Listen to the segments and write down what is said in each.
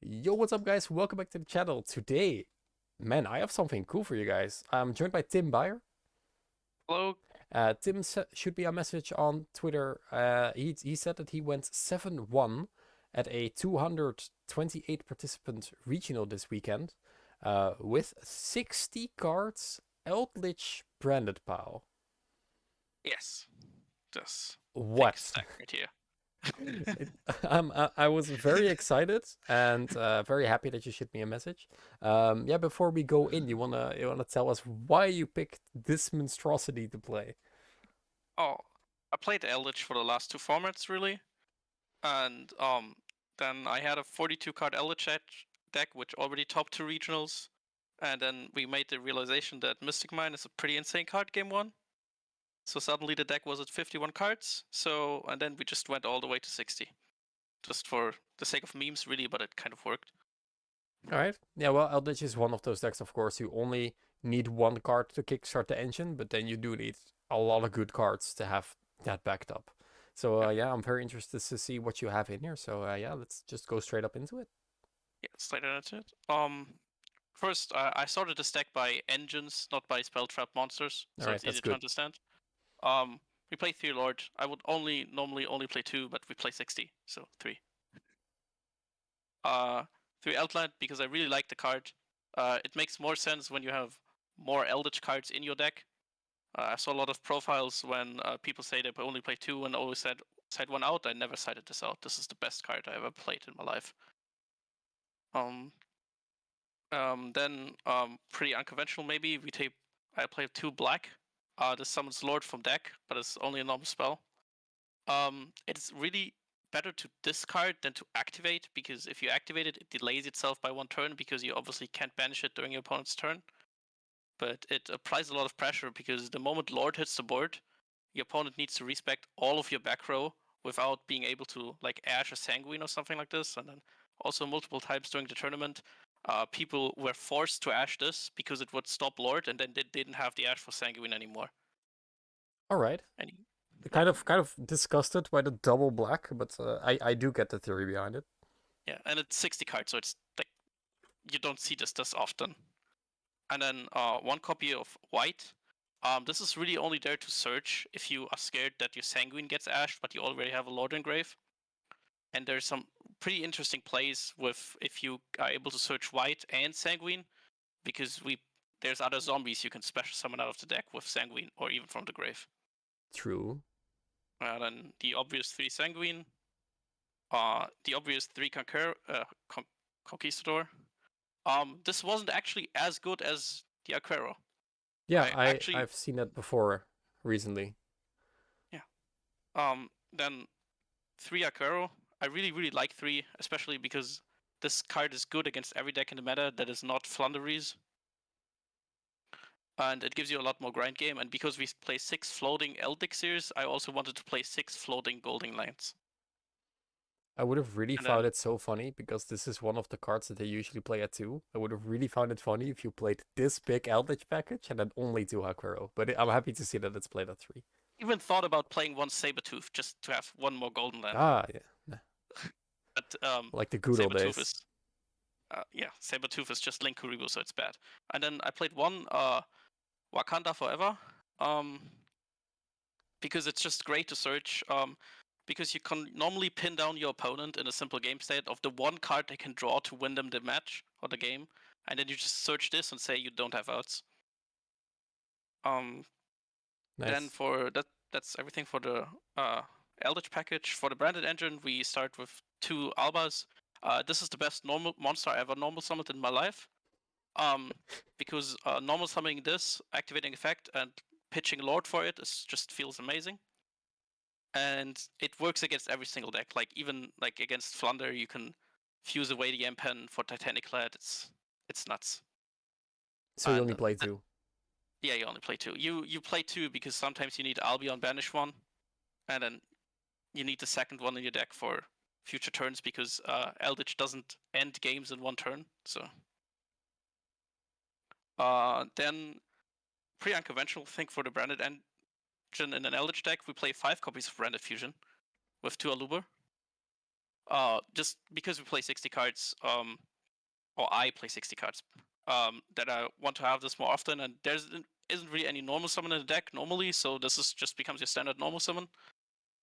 Yo, what's up, guys? Welcome back to the channel. Today, man, I have something cool for you guys. I'm joined by Tim Beyer. Hello. Tim shoot me a message on Twitter. He said that he went 7-1 at a 228 participant regional this weekend with 60 cards Eldlich branded pile. Yes. Just thick What? stack right here. It, I was very excited and very happy that you shoot me a message. Yeah, before we go in, you wanna tell us why you picked this monstrosity to play? Oh, I played Eldlich for the last two formats really, and then I had a 42 card Eldlich deck which already topped two regionals, and then we made the realization that Mystic Mine is a pretty insane card game one. So suddenly the deck was at 51 cards. And then we just went all the way to 60, just for the sake of memes really, but it kind of worked. All right. Yeah, well, Eldritch is one of those decks, of course. You only need one card to kickstart the engine, but then you do need a lot of good cards to have that backed up. So Yeah, yeah, I'm very interested to see what you have in here. So yeah, let's just go straight up into it. yeah, straight into it. First, I started this deck by engines, not by spell trap monsters, All so right, it's that's easy to good. understand. We play three Lord. I would normally only play two, but we play 60, so three. Uh, three Outline because I really like the card. It makes more sense when you have more Eldritch cards in your deck. I saw a lot of profiles when people say they only play two and always side one out. I never sided this out. This is the best card I ever played in my life. Um, Pretty unconventional maybe. I play two black. This summons Lord from deck, but it's only a normal spell. It's really better to discard than to activate, because if you activate it, it delays itself by one turn because you obviously can't banish it during your opponent's turn. But it applies a lot of pressure because the moment Lord hits the board, your opponent needs to respect all of your back row without being able to like Ash a Sanguine or something like this. And then also multiple times during the tournament, people were forced to Ash this because it would stop Lord, and then they didn't have the Ash for Sanguine anymore. All right. And yeah, Kind of disgusted by the double black, but I do get the theory behind it. yeah, and it's 60 cards, so it's like you don't see this often. And then one copy of white. This is really only there to search if you are scared that your Sanguine gets ashed, but you already have a Lord Engrave. And there's some pretty interesting plays with if you are able to search white and Sanguine, because there's other zombies you can special summon out of the deck with Sanguine or even from the grave. True. Then the obvious three Sanguine, the obvious three Conquistador. This wasn't actually as good as the Aquero. Yeah, I actually, I've seen that before recently. yeah. Then three Aquero. I really like three, especially because this card is good against every deck in the meta that is not Flunderies. And it gives you a lot more grind game. And because we play 6 floating Eldixirs, I also wanted to play 6 floating Golding Lands. I would have really And found then, it so funny because this is one of the cards that they usually play at 2. I would have really found it funny if you played this big Eldritch package and then only 2 Hakuro. But I'm happy to see that it's played at 3. even thought about playing one Sabertooth just to have one more Golden Land. Ah, yeah. But Like the good old Sabertooth days. is, yeah, Sabertooth is just Link Kuriboh, so it's bad. And then I played one Wakanda Forever, um, because it's just great to search. Because you can normally pin down your opponent in a simple game state of the one card they can draw to win them the match or the game, and then you just search this and say you don't have outs. Um, then Nice. for that's everything for the Eldritch package. For the branded engine, we start with two Albas. This is the best normal monster I ever normal summoned in my life. Because normal summoning this, activating effect, and pitching Lord for it just feels amazing. And it works against every single deck. Like even like against Flunder, you can fuse away the M-Pen for Titanic Lad. It's nuts. So you And only play 2. yeah, you only play two. You play two because sometimes you need Albion banish one, and then you need the second one in your deck for future turns because Eldritch doesn't end games in one turn. So then pretty unconventional thing for the branded engine in an Eldritch deck, we play 5 copies of Branded Fusion with 2 Aluber. just because we play 60 cards, or I play 60 cards, that I want to have this more often, and there isn't really any normal summon in the deck normally, so this is just becomes your standard normal summon.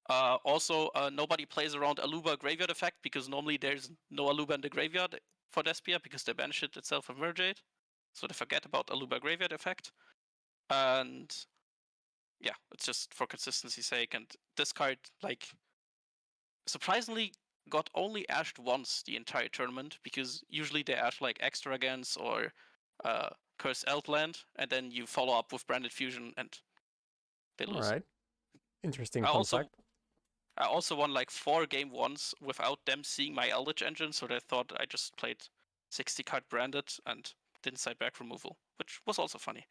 Also, nobody plays around Aluba graveyard effect because normally there's no Aluba in the graveyard for Despia because they banish it itself with Merjade, so they forget about Aluba graveyard effect. And yeah, it's just for consistency's sake. And this card, like, surprisingly got only ashed once the entire tournament because usually they ash like Extravagance or Curse Eldland, and then you follow up with Branded Fusion and they All lose. right. Interesting I fun also fact. I also won like 4 game ones without them seeing my Eldlich engine, so they thought I just played 60 card branded and didn't side back removal, which was also funny.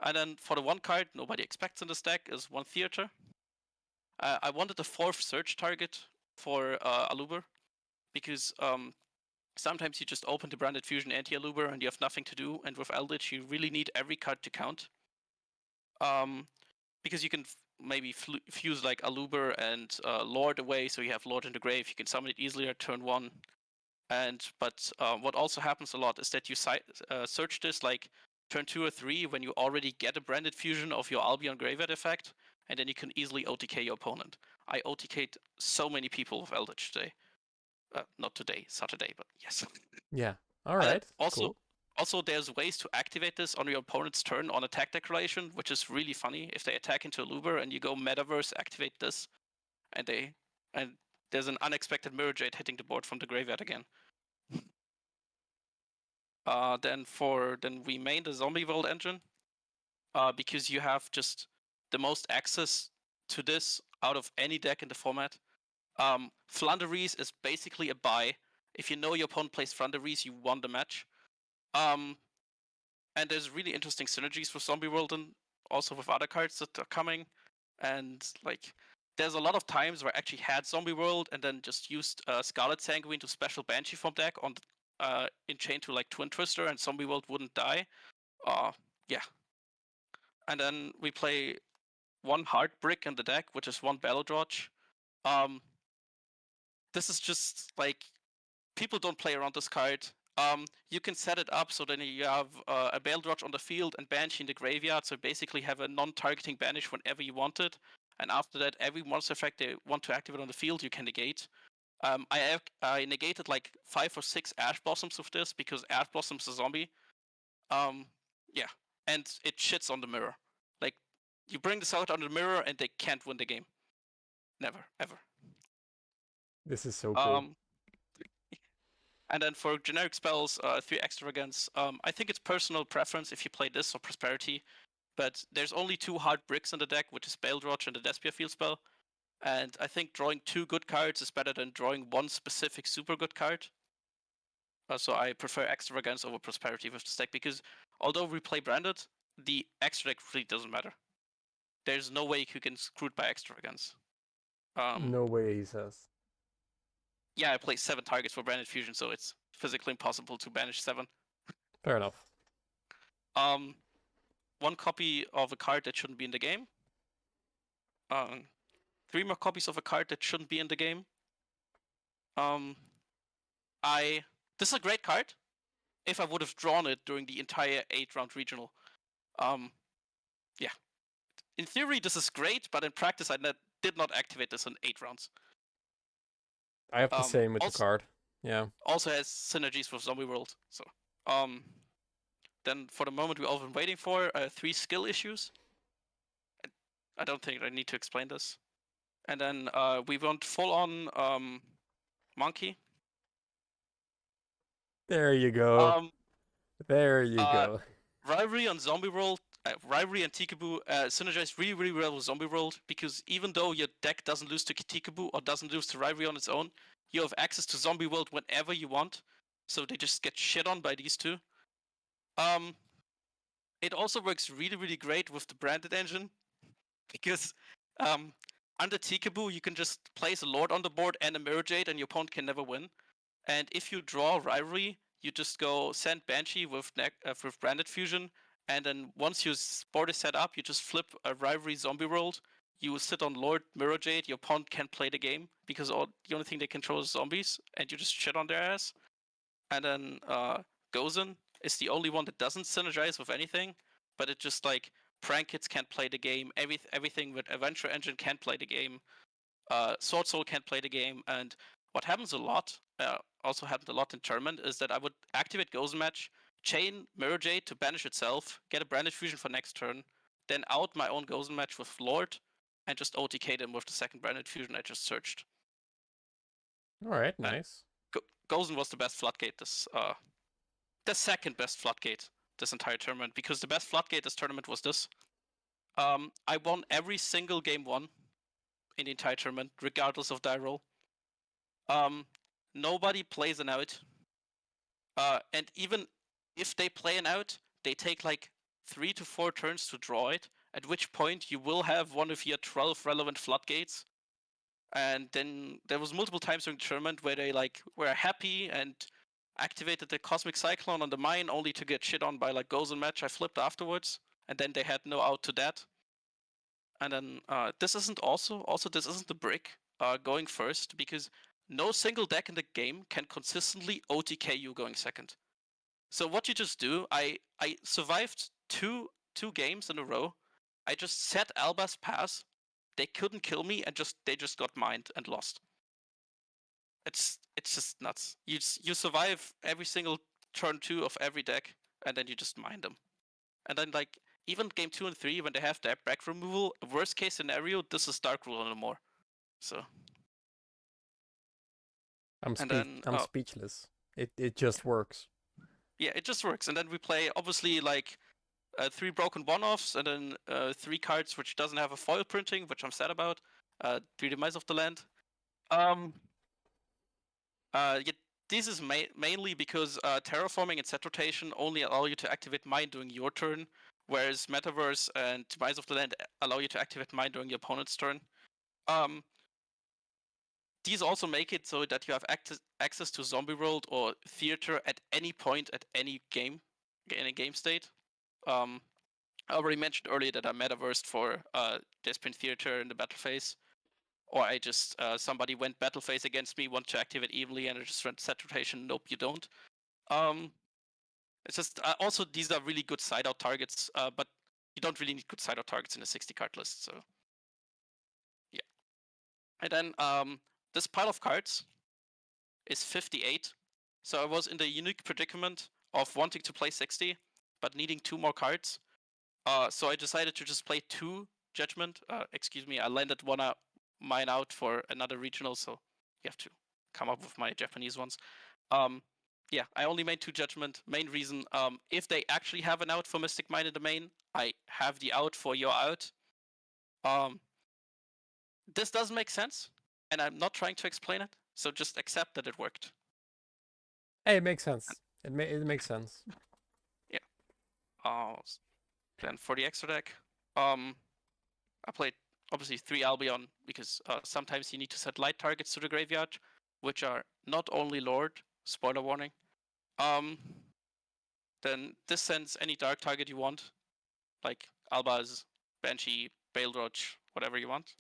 And then for the one card nobody expects in this deck is one Theater. I wanted the 4th search target for Aluber because sometimes you just open the Branded Fusion anti-Aluber and you have nothing to do, and with Eldritch you really need every card to count. Because you can maybe fuse like Aluber and Lord away, so you have Lord in the grave, you can summon it easily at turn 1. But what also happens a lot is that you search this like turn 2 or 3 when you already get a Branded Fusion of your Albion Graveyard effect, and then you can easily OTK your opponent. I OTK'd so many people with Eldritch today. Not today, Saturday, but yes. Yeah. All right. Cool. Also, there's ways to activate this on your opponent's turn on attack declaration, which is really funny. If they attack into a Luber and you go Metaverse, activate this, and there's an unexpected Mirror Jade hitting the board from the graveyard again. Then we main the Zombie World engine, because you have just the most access to this out of any deck in the format. Flunderies is basically a buy. If you know your opponent plays Flunderies, you won the match. And there's really interesting synergies with Zombie World and also with other cards that are coming. And like, there's a lot of times where I actually had Zombie World and then just used Scarlet Sanguine to special Banshee from deck on in chain to like Twin Twister, and Zombie World wouldn't die. Yeah. And then we play one hard brick in the deck, which is one Battle Dodge. This is just like, people don't play around this card. You can set it up so then you have a Bale Dodge on the field and Banshee in the graveyard, so basically have a non-targeting banish whenever you want it. And after that, every monster effect they want to activate on the field, you can negate. I negated like 5 or 6 Ash Blossoms with this because Ash Blossom's a zombie. Yeah, and it shits on the mirror. Like, you bring this out on the mirror and they can't win the game. Never, ever. This is so cool. And then for generic spells, 3 Extravagance. I think it's personal preference if you play this or Prosperity, but there's only 2 hard bricks in the deck, which is Bale Dodge and the Despia field spell. And I think drawing 2 good cards is better than drawing 1 specific super good card. So I prefer Extravagance over Prosperity with this deck, because although we play branded, the extra deck really doesn't matter. There's no way you can screw it by Extravagance. No way, he says. Yeah, I play 7 targets for Branded Fusion, so it's physically impossible to banish 7. Fair enough. 1 copy of a card that shouldn't be in the game. 3 more copies of a card that shouldn't be in the game. This is a great card if I would have drawn it during the entire 8-round regional. Yeah. In theory, this is great, but in practice, I did not activate this in 8 rounds. I have the same with the card. Yeah. Also has synergies with Zombie World. So, then for the moment we've all been waiting for, 3 skill issues. I don't think I need to explain this. And then we went full on Monkey. There you go. There you go. Rivalry on Zombie World, Rivalry and Tikaboo synergize really, really well with Zombie World, because even though your deck doesn't lose to Tikaboo or doesn't lose to Rivalry on its own, you have access to Zombie World whenever you want, so they just get shit on by these 2. It also works really, really great with the branded engine, because under Tikaboo you can just place a Lord on the board and a Mirror Jade and your opponent can never win. And if you draw Rivalry, you just go send Banshee with Branded Fusion, and then once your board is set up, you just flip a Rivalry Zombie World, you sit on Lord Mirror Jade, your opponent can't play the game because the only thing they control is zombies, and you just shit on their ass. And then Gozen is the only one that doesn't synergize with anything, but it just like Prank Kids can't play the game, everything with Adventure Engine can't play the game, Sword Soul can't play the game, and what happens a lot, also happened a lot in tournament, is that I would activate Gozen Match, chain Mirror Jade to banish itself, get a Branded Fusion for next turn, then out my own Gozen Match with Lord, and just OTK them with the second Branded Fusion I just searched. Alright, nice. Gozen was the best floodgate the second best floodgate this entire tournament, because the best floodgate this tournament was this. I won every single game one in the entire tournament, regardless of die roll. Nobody plays an out. And even if they play an out, they take like 3 to 4 turns to draw it, at which point you will have one of your 12 relevant floodgates. And then there was multiple times during the tournament where they like were happy and activated the Cosmic Cyclone on the mine only to get shit on by like Gozen Match I flipped afterwards, and then they had no out to that. And then this isn't this isn't the brick going first, because no single deck in the game can consistently OTK you going second. So what you just do, I survived two games in a row. I just set Alba's pass. They couldn't kill me, and they just got mined and lost. It's just nuts. You survive every single turn 2 of every deck, and then you just mine them. And then like even game 2 and 3, when they have their back removal, worst case scenario, this is Dark Rule no more. So I'm speechless. It just works. Yeah, it just works. And then we play obviously like 3 broken one-offs, and then 3 cards which doesn't have a foil printing, which I'm sad about. 3 Demise of the Land. This is mainly because Terraforming and Set Rotation only allow you to activate Mine during your turn, whereas Metaverse and Demise of the Land allow you to activate Mine during your opponent's turn. These also make it so that you have access to Zombie World or Theater at any point at any game state. I already mentioned earlier that I metaversed for Desprint Theater in the battle phase. Or I just, somebody went battle phase against me, want to activate evenly, and I just went set rotation. Nope, you don't. It's just, also, these are really good side out targets, but you don't really need good side out targets in a 60 card list, so. Yeah. And then, this pile of cards is 58. So I was in the unique predicament of wanting to play 60, but needing 2 more cards. So I decided to just play 2 Judgment. Excuse me, I landed mine out for another regional, so you have to come up with my Japanese ones. Yeah, I only made 2 Judgment. Main reason, if they actually have an out for Mystic Mine in the main, I have the out for your out. This doesn't make sense, and I'm not trying to explain it, so just accept that it worked. Hey, it makes sense. It makes sense. Yeah. Then for the extra deck, I played obviously 3 Albion, because sometimes you need to set light targets to the graveyard, which are not only Lord, spoiler warning. Then this sends any dark target you want, like Albaz, Banshee, Bailroach, whatever you want.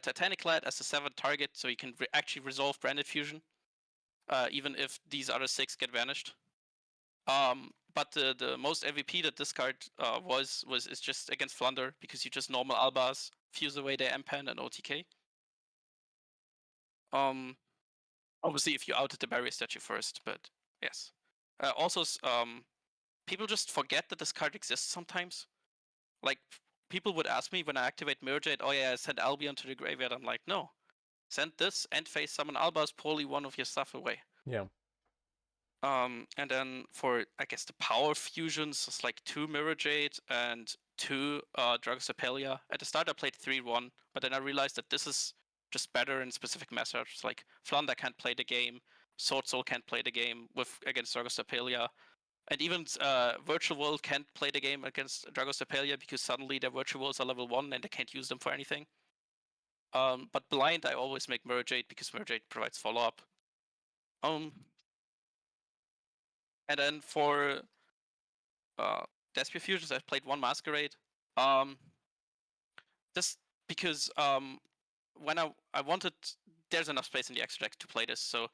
Titanic Lad as a 7th target, so you can actually resolve Branded Fusion, even if these other 6 get vanished. But the most MVP that this card is just against Flunder, because you just normal Albaz, fuse away their M-Pen and OTK. Obviously if you outed the barrier statue first, but yes. Also, people just forget that this card exists sometimes. Like, people would ask me when I activate Mirror Jade, oh yeah, I send Albion to the graveyard. I'm like, no. Send this, end phase summon Albaz, pull one of your stuff away. Yeah. And then for, I guess, the power fusions, it's like 2 Mirror Jade and 2 Dragostapelia. At the start I played 3-1, but then I realized that this is just better in specific matchups. Like Flounder can't play the game, Sword Soul can't play the game against Dragostapelia, and even Virtual World can't play the game against Dragostapelia because suddenly their Virtual Worlds are level 1 and they can't use them for anything. But blind, I always make Mirror Jade because Mirror Jade provides follow-up. And then for Despia Fusions, I've played 1 Masquerade. this because when I wanted, there's enough space in the extra deck to play this. So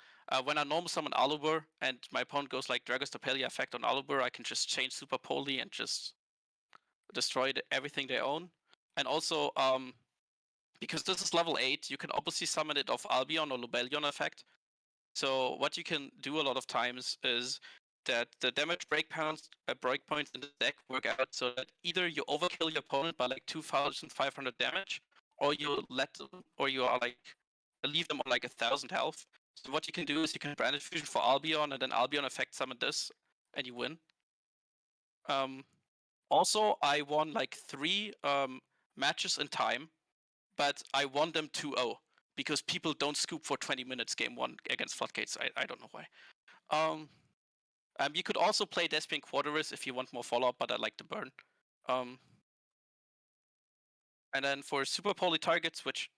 when I normal summon Alubur and my opponent goes like Dragostapelia effect on Alubur, I can just change Super Poly and just destroy everything they own. And also, because this is level 8, you can obviously summon it off Albion or Lobelion effect. So what you can do a lot of times is that the damage breakpoints in the deck work out so that either you overkill your opponent by like 2,500 damage, or you are like leave them on like 1,000 health. So what you can do is you can Branded Fusion for Albion and then Albion effect summon this, and you win. Also, I won like 3 matches in time, but I won them 2-0 because people don't scoop for 20 minutes game 1 against Floodgates. I don't know why. You could also play Despian Quarterus if you want more follow-up, but I like to burn. And then for Super Poly targets, which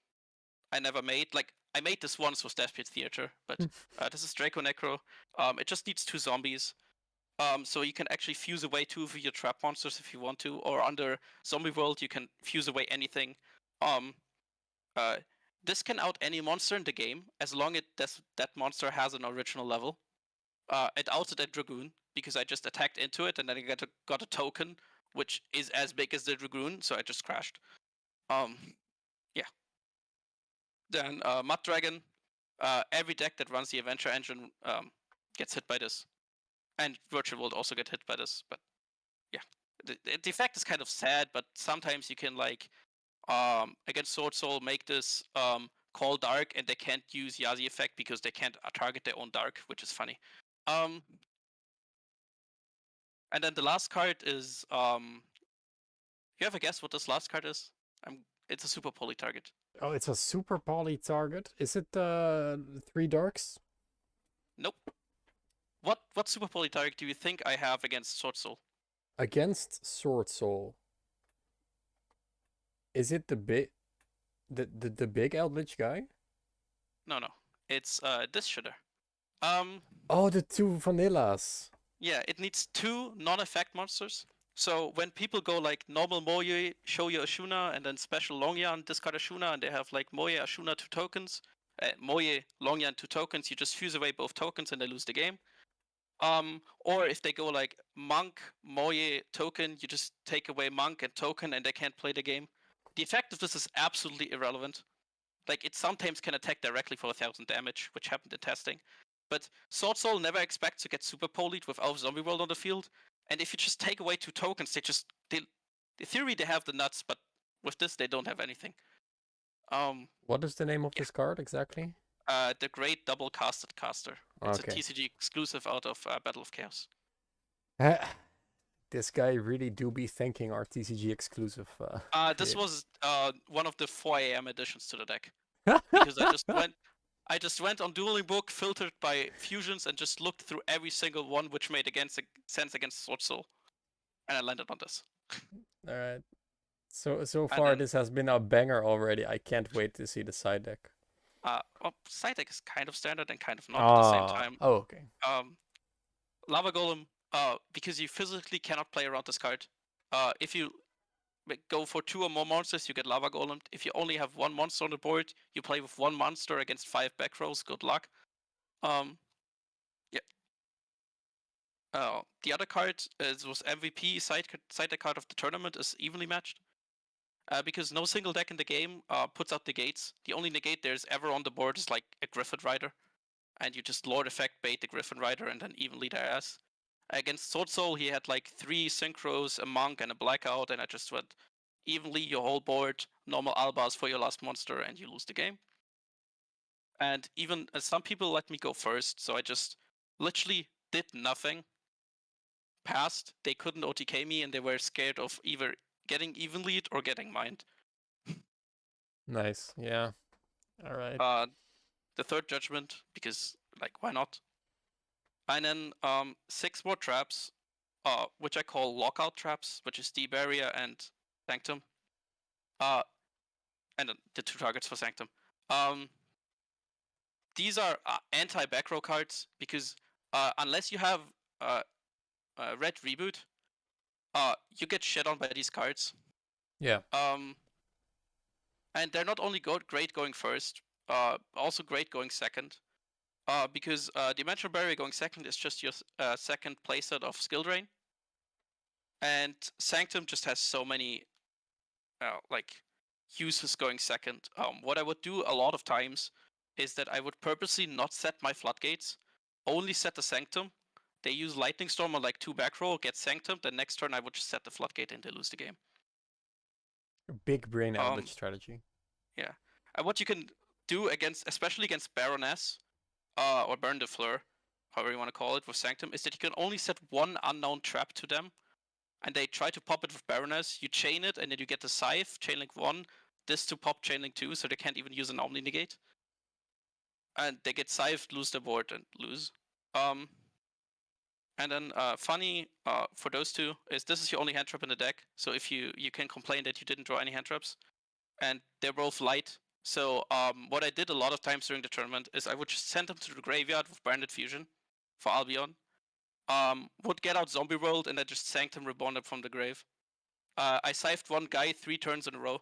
I never made, like I made this once with Despian Theater, but this is Draco Necro. It just needs 2 zombies. So you can actually fuse away 2 of your trap monsters if you want to, or under Zombie World you can fuse away anything. This can out any monster in the game as long as that monster has an original level. It outed a Dragoon because I just attacked into it and then I got a token which is as big as the Dragoon, so I just crashed. Yeah. Then Mud Dragon. Every deck that runs the Adventure Engine gets hit by this, and Virtual World also get hit by this. But yeah, the effect is kind of sad, but sometimes you can like against Sword Soul make this call dark, and they can't use Yazi effect because they can't target their own dark, which is funny. And then the last card is you have a guess what this last card is? It's a Super Poly target. Oh, it's a Super Poly target. Is it 3 darks? Nope. What Super Poly target do you think I have against Sword Soul? Against Sword Soul. Is it the big Eldlich guy? No. It's this shitter. Oh, the 2 vanillas. Yeah, it needs 2 non-effect monsters. So when people go like normal Moye, Shoyo Ashuna, and then special Longyan, discard Ashuna, and they have like Moye, Ashuna 2 tokens, Moye, Longyan 2 tokens, you just fuse away both tokens and they lose the game. Or if they go like Monk, Moye, token, you just take away Monk and token and they can't play the game. The effect of this is absolutely irrelevant. Like it sometimes can attack directly for 1,000 damage, which happened in testing. But Sword Soul never expects to get super polied without Zombie World on the field. And if you just take away 2 tokens, in theory they have the nuts, but with this they don't have anything. What is the name of this card exactly? The Great Double Casted Caster. It's Okay. a TCG exclusive out of Battle of Chaos. This guy really do be thanking our TCG exclusive. This was one of the 4 AM additions to the deck. Because I just went on Dueling Book, filtered by fusions, and just looked through every single one which made sense against Sword Soul. And I landed on this. Alright. So far this has been a banger already. I can't wait to see the side deck. Side deck is kind of standard and kind of not at the same time. Oh, okay. Lava Golem, because you physically cannot play around this card. If you go for 2 or more monsters, you get Lava Golem. If you only have 1 monster on the board, you play with 1 monster against 5 back rows. Good luck. Yeah. The other card was MVP side deck card of the tournament is evenly matched. Because no single deck in the game puts out negates. The only negate there's ever on the board is like a Griffin Rider. And you just Lord effect bait the Griffin Rider and then evenly their ass. Against Sword Soul, he had like 3 Synchros, a Monk, and a Blackout, and I just went evenly your whole board, normal Albas for your last monster, and you lose the game. And even some people let me go first, so I just literally did nothing. Passed, they couldn't OTK me, and they were scared of either getting even lead or getting mined. Nice, yeah. Alright. The third judgment, because like why not? And then 6 more traps, which I call lockout traps, which is Deep Area and Sanctum. And then the 2 targets for Sanctum. These are anti-back row cards because unless you have Red Reboot, you get shit on by these cards. Yeah. And they're not only great going first, also great going second. Because Dimensional Barrier going second is just your second playset of Skill Drain. And Sanctum just has so many like uses going second. What I would do a lot of times is that I would purposely not set my floodgates, only set the Sanctum. They use Lightning Storm on like 2 back row, get Sanctum, then next turn I would just set the floodgate and they lose the game. Big brain Eldlich strategy. Yeah. And what you can do against, especially against Baroness, or Burn the Fleur, however you want to call it, with Sanctum, is that you can only set one unknown trap to them, and they try to pop it with Baroness. You chain it, and then you get the Scythe, Chainlink 1, this to pop Chainlink 2, so they can't even use an Omni Negate. And they get Scythed, lose the board, and lose. And then funny for those two is this is your only hand trap in the deck, so if you can complain that you didn't draw any hand traps, and they're both light. So what I did a lot of times during the tournament is I would just send them to the graveyard with Branded Fusion for Albion. Would get out Zombie World and I just Sanctum Reborn them from the grave. I scythed one guy 3 turns in a row.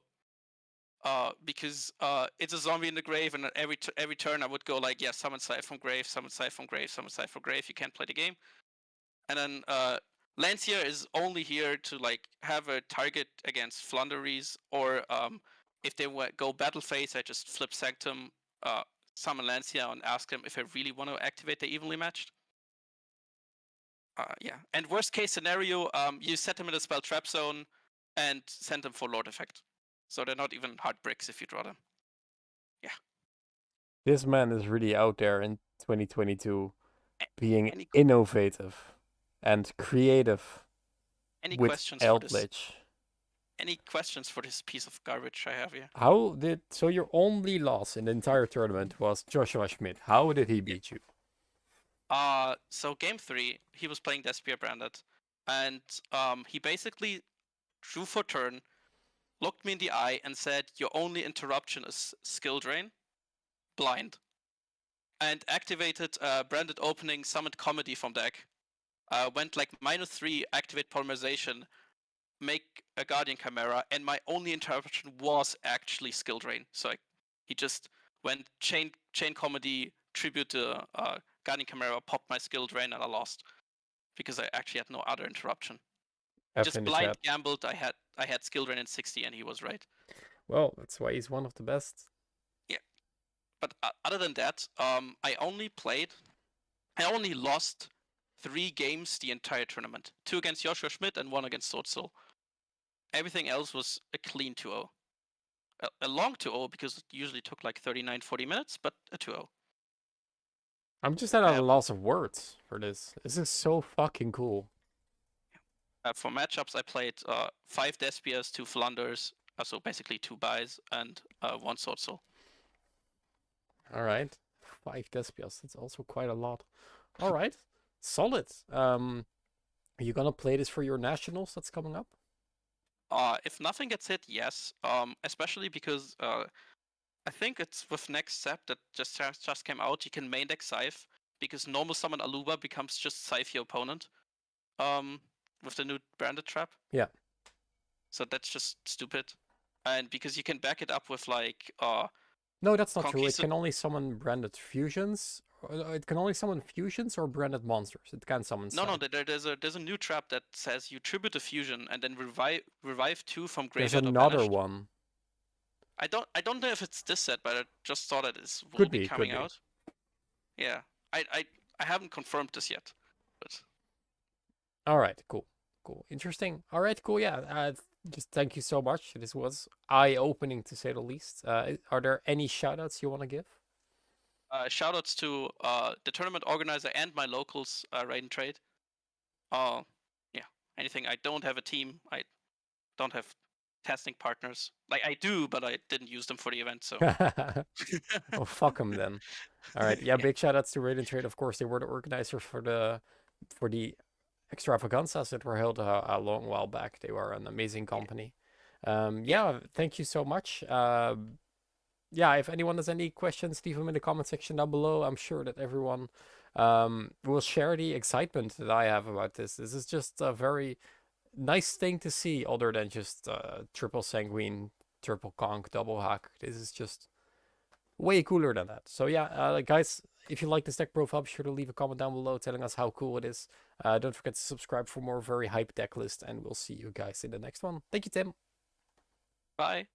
Because it's a zombie in the grave, and every turn I would go like, yeah, summon Scythe from grave, summon Scythe from grave, summon Scythe from grave. You can't play the game. And then Lancia is only here to like have a target against Flunderies, or if they go battle phase, I just flip Sanctum, summon Lancia, and ask them if I really want to activate the evenly matched. Yeah, and worst case scenario, you set them in a spell trap zone and send them for Lord effect. So they're not even hard bricks if you draw them. Yeah. This man is really out there in 2022, being Any innovative and creative with questions for this? Eldlich. Any questions for this piece of garbage I have here? So your only loss in the entire tournament was Joshua Schmidt. How did he beat you? So game 3, he was playing Despia Branded, and he basically drew for turn, looked me in the eye, and said, "Your only interruption is Skill Drain, blind," and activated Branded Opening, summoned Comedy from deck. Went like -3, activate Polymerization, make a Guardian Chimera, and my only interruption was actually Skill Drain. So he just went Chain Comedy, tribute to Guardian Chimera, popped my Skill Drain, and I lost because I actually had no other interruption. Just blind gambled. I had Skill Drain in 60, and he was right. Well, that's why he's one of the best. Yeah, but other than that, I only lost 3 games the entire tournament. 2 against Joshua Schmidt and 1 against Swordsoul. Everything else was a clean 2-0. A long 2-0 because it usually took like 39-40 minutes, but a 2-0. I'm just at a loss of words for this. This is so fucking cool. For matchups, I played 5 Despias, 2 Flanders, so basically 2 buys, and 1 Swordsoul. All right. 5 Despias. That's also quite a lot. All right. Solid. Are you gonna play this for your nationals that's coming up? If nothing gets hit, yes. Especially because I think it's with next step that just came out. You can main deck Scythe because normal summon Aluba becomes just Scythe your opponent. With the new Branded Trap. Yeah. So that's just stupid, and because you can back it up with like No, that's not true. It can only summon branded fusions. It can only summon fusions or branded monsters. It can't summon. No, there's a new trap that says you tribute a fusion and then revive 2 from graveyard. There's another one. I don't know if it's this set, but I just saw that it will be coming out. Yeah, I haven't confirmed this yet, but. All right, cool, interesting. All right, cool. Yeah, just thank you so much. This was eye-opening to say the least. Are there any shoutouts you want to give? Shoutouts to the tournament organizer and my locals, Raid and Trade. Yeah, anything. I don't have a team. I don't have testing partners. Like I do, but I didn't use them for the event. So. Oh, fuck them then. All right. Yeah, big shoutouts to Raid and Trade. Of course, they were the organizers for the extravaganzas that were held a long while back. They were an amazing company. Yeah, thank you so much. Yeah, if anyone has any questions, leave them in the comment section down below. I'm sure that everyone will share the excitement that I have about this. This is just a very nice thing to see, other than just triple sanguine triple conk, double hack. This is just way cooler than that. So yeah, guys, if you like this deck profile, be sure to leave a comment down below telling us how cool it is. Don't forget to subscribe for more very hype deck list, and we'll see you guys in the next one. Thank you, Tim. Bye.